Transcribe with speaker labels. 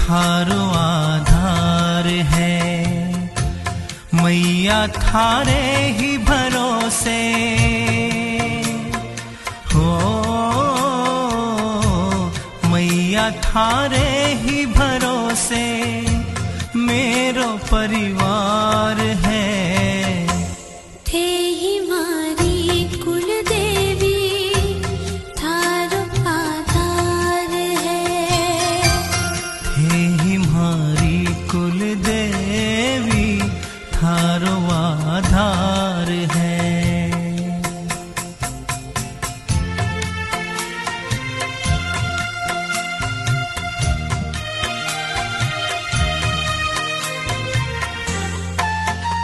Speaker 1: थारो आधार है। मैया थारे ही भरोसे हो, मैया थारे ही भरोसे मेरो परिवार है।